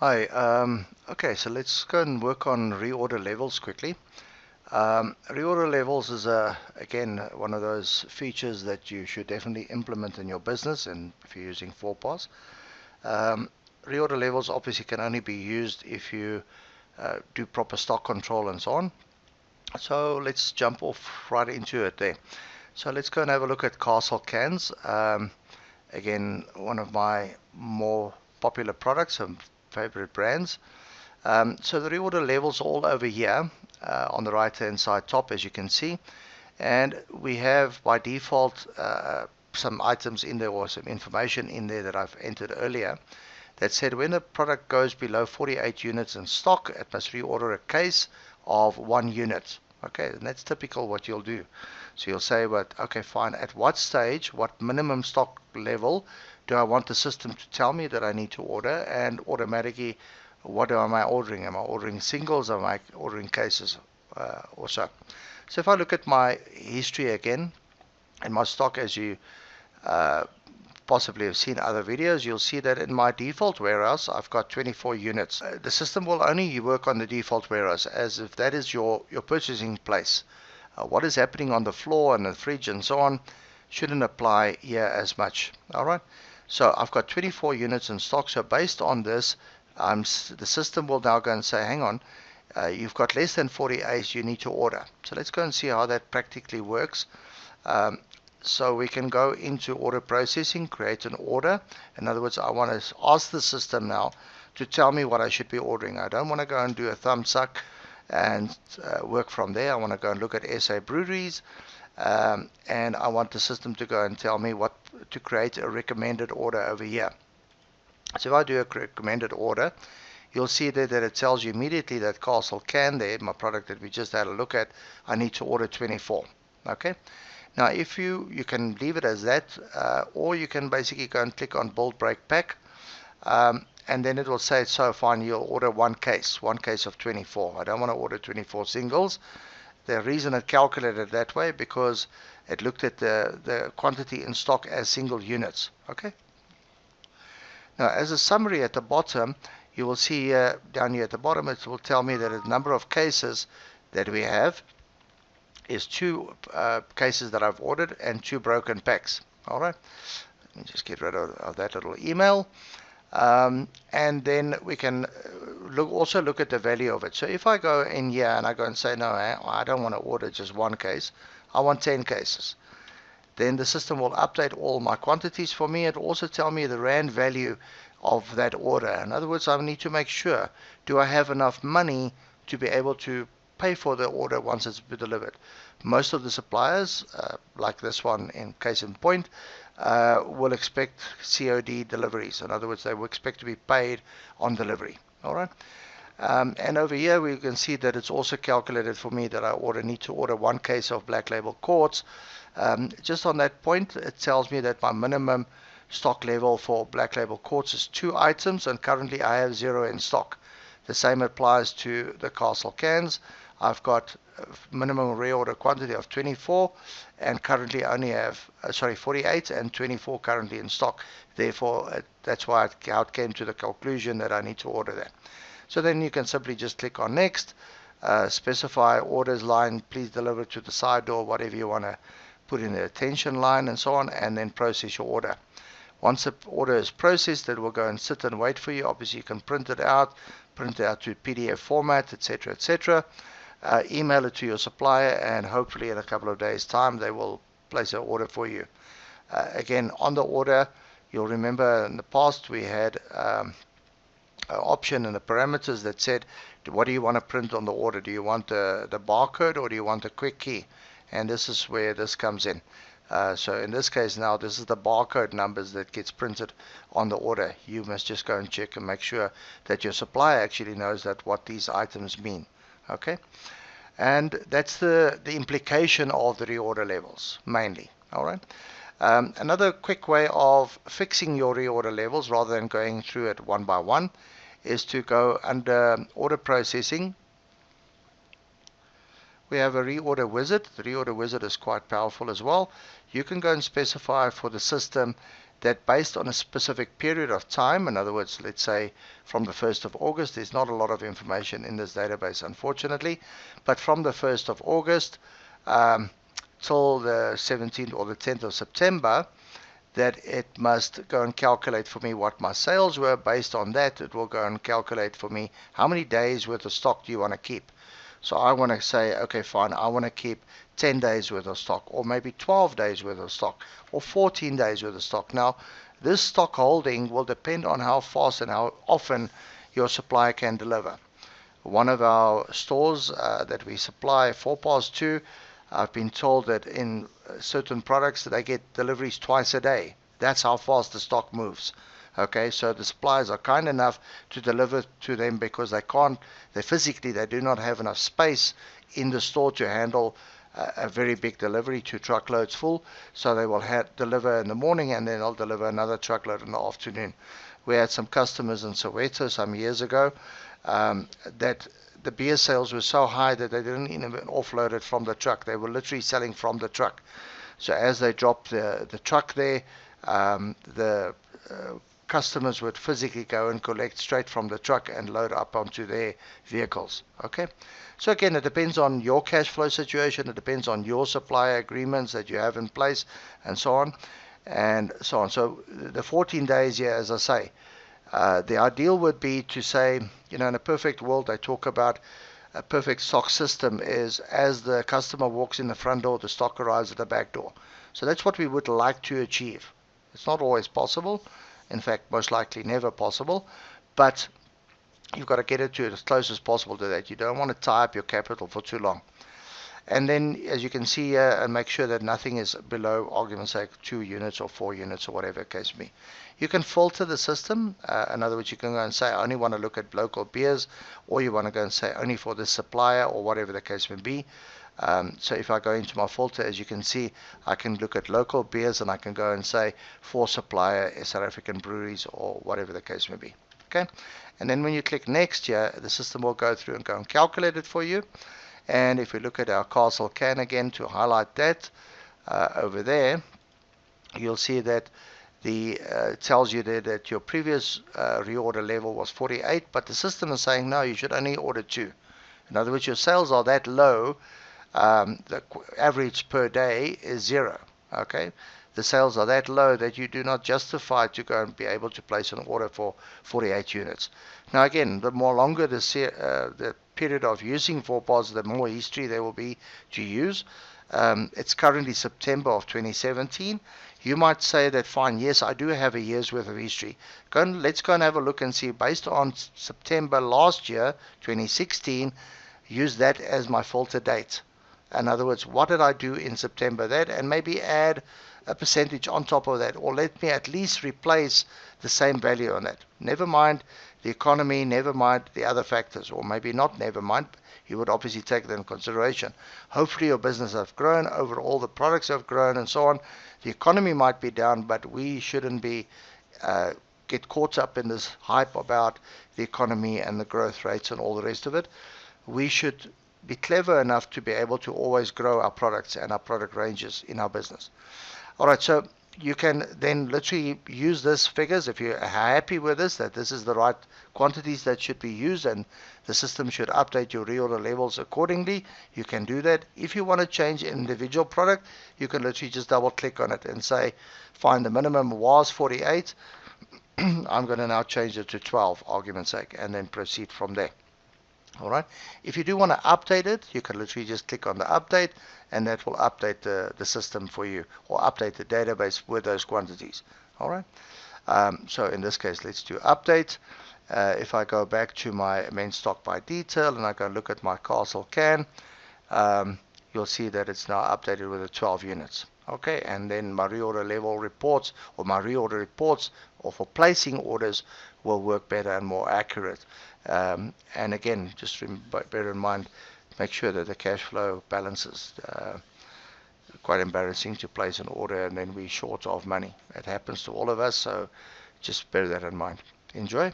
Hi, okay, so let's go and work on reorder levels quickly. Reorder levels is again one of those features that you should definitely implement in your business, and if you're using 4POS. Um, Reorder levels obviously can only be used if you do proper stock control and so on. So let's jump off right into it there. So let's go and have a look at Castle cans. Again, one of my more popular products and favorite brands. So the reorder levels all over here on the right hand side top, as you can see, and we have by default some items in there or some information in there that I've entered earlier that said when a product goes below 48 units in stock, it must reorder a case of 1 unit. Okay, and that's typical what you'll do. So you'll say, but okay, fine, at what stage, what minimum stock level do I want the system to tell me that I need to order, and automatically what am I ordering? Am I ordering singles? Am I ordering cases or so? So if I look at my history again and my stock, as you uh, possibly have seen other videos, you'll see that in my default warehouse I've got 24 units. The system will only work on the default warehouse as if that is your purchasing place. What is happening on the floor and the fridge and so on shouldn't apply here as much. Alright, so I've got 24 units in stock, so based on this the system will now go and say, hang on, you've got less than 48 you need to order. So let's go and see how that practically works. Um, so we can go into order processing, create an order. In other words, I want to ask the system now to tell me what I should be ordering. I don't want to go and do a thumb suck and work from there. I want to go and look at SA breweries, and I want the system to go and tell me what to create a recommended order over here. So if I do a recommended order, you'll see there that it tells you immediately that Castle can there, my product that we just had a look at, I need to order 24. Okay. Now if you can leave it as that, or you can basically go and click on build break pack, and then it will say, so fine, you'll order one case of 24. I don't want to order 24 singles. The reason it calculated that way because it looked at the quantity in stock as single units. Okay. Now, as a summary at the bottom, you will see down here at the bottom, it will tell me that the number of cases that we have is 2 cases that I've ordered and 2 broken packs. All right, let me just get rid of that little email. And then we can also look at the value of it. So if I go in here and I go and say, no, I don't want to order just 1 case, I want 10 cases. Then the system will update all my quantities for me. It will also tell me the rand value of that order. In other words, I need to make sure, do I have enough money to be able to pay for the order once it's been delivered? Most of the suppliers, like this one in case in point, will expect COD deliveries. In other words, they will expect to be paid on delivery. All right. And over here we can see that it's also calculated for me that I need to order 1 case of black label quartz. Just on that point, it tells me that my minimum stock level for black label quartz is 2 items, and currently I have 0 in stock. The same applies to the Castle cans. I've got a minimum reorder quantity of 24, and currently I only have 48 and 24 currently in stock. Therefore, that's why how it came to the conclusion that I need to order that. So then you can simply just click on next, specify orders line, please deliver to the side door, whatever you want to put in the attention line and so on, and then process your order. Once the order is processed, it will go and sit and wait for you. Obviously you can print it out to PDF format, etc., etc. Email it to your supplier, and hopefully in a couple of days time they will place an order for you. Again, on the order, you'll remember in the past we had an option in the parameters that said, what do you want to print on the order? Do you want the barcode or do you want the quick key? And this is where this comes in. So in this case now, this is the barcode numbers that gets printed on the order. You must just go and check and make sure that your supplier actually knows that what these items mean. Okay, and that's the implication of the reorder levels mainly. All right. Another quick way of fixing your reorder levels rather than going through it one by one is to go under order processing, we have a Reorder Wizard. The Reorder Wizard is quite powerful as well. You can go and specify for the system that based on a specific period of time, in other words, let's say from the 1st of August, there's not a lot of information in this database, unfortunately, but from the 1st of August till the 17th or the 10th of September, that it must go and calculate for me what my sales were. Based on that, it will go and calculate for me how many days worth of stock do you want to keep. So I want to say, okay, fine, I want to keep 10 days worth of stock, or maybe 12 days worth of stock, or 14 days worth of stock. Now, this stock holding will depend on how fast and how often your supplier can deliver. One of our stores that we supply 4PARs to, I've been told that in certain products that they get deliveries twice a day. That's how fast the stock moves. Okay, so the suppliers are kind enough to deliver to them because they do not have enough space in the store to handle a very big delivery, 2 truckloads full. So they will deliver in the morning, and then they'll deliver another truckload in the afternoon. We had some customers in Soweto some years ago that the beer sales were so high that they didn't even offload it from the truck. They were literally selling from the truck. So as they dropped the truck there, the customers would physically go and collect straight from the truck and load up onto their vehicles. Okay, so again, it depends on your cash flow situation, it depends on your supplier agreements that you have in place, and so on and so on. So the 14 days here, as I say, the ideal would be to say, in a perfect world, I talk about a perfect stock system is as the customer walks in the front door, the stock arrives at the back door. So that's what we would like to achieve. It's not always possible. In fact, most likely never possible. But you've got to get it to as close as possible to that. You don't want to tie up your capital for too long. And then, as you can see here, and make sure that nothing is below, argument's sake, 2 units or 4 units or whatever the case may be. You can filter the system. In other words, you can go and say, I only want to look at local beers, or you want to go and say only for this supplier, or whatever the case may be. So if I go into my filter, as you can see, I can look at local beers, and I can go and say for supplier, South African breweries, or whatever the case may be. Okay, and then when you click next here, the system will go through and go and calculate it for you. And if we look at our Castle can again to highlight that over there, you'll see that it tells you there that your previous reorder level was 48, but the system is saying no, you should only order 2. In other words, your sales are that low, the average per day is 0. Okay, the sales are that low that you do not justify to go and be able to place an order for 48 units. Now again, the more longer the period of using 4PARs, the more history there will be to use. It's currently September of 2017. You might say that, fine, yes, I do have a year's worth of history. Let's go and have a look and see, based on September last year, 2016, use that as my filter date. In other words, what did I do in September that, and maybe add a percentage on top of that, or let me at least replace the same value on that. Never mind the economy, never mind the other factors, or maybe not never mind, you would obviously take that in consideration. Hopefully your business has grown, overall the products have grown and so on. The economy might be down, but we shouldn't be get caught up in this hype about the economy and the growth rates and all the rest of it. We should be clever enough to be able to always grow our products and our product ranges in our business. Alright, so you can then literally use this figures if you're happy with this, that this is the right quantities that should be used, and the system should update your reorder levels accordingly. You can do that. If you want to change an individual product, you can literally just double click on it and say, fine, the minimum was 48. I'm going to now change it to 12, argument's sake, and then proceed from there. Alright, if you do want to update it, you can literally just click on the update, and that will update the system for you, or update the database with those quantities. Alright, so in this case, let's do update. If I go back to my main stock by detail and I go look at my Castle can, you'll see that it's now updated with the 12 units. Okay, and then my reorder level reports, or my reorder reports, or for placing orders, will work better and more accurate. And again, just bear in mind, make sure that the cash flow balances. Quite embarrassing to place an order and then we're short of money. It happens to all of us, so just bear that in mind. Enjoy.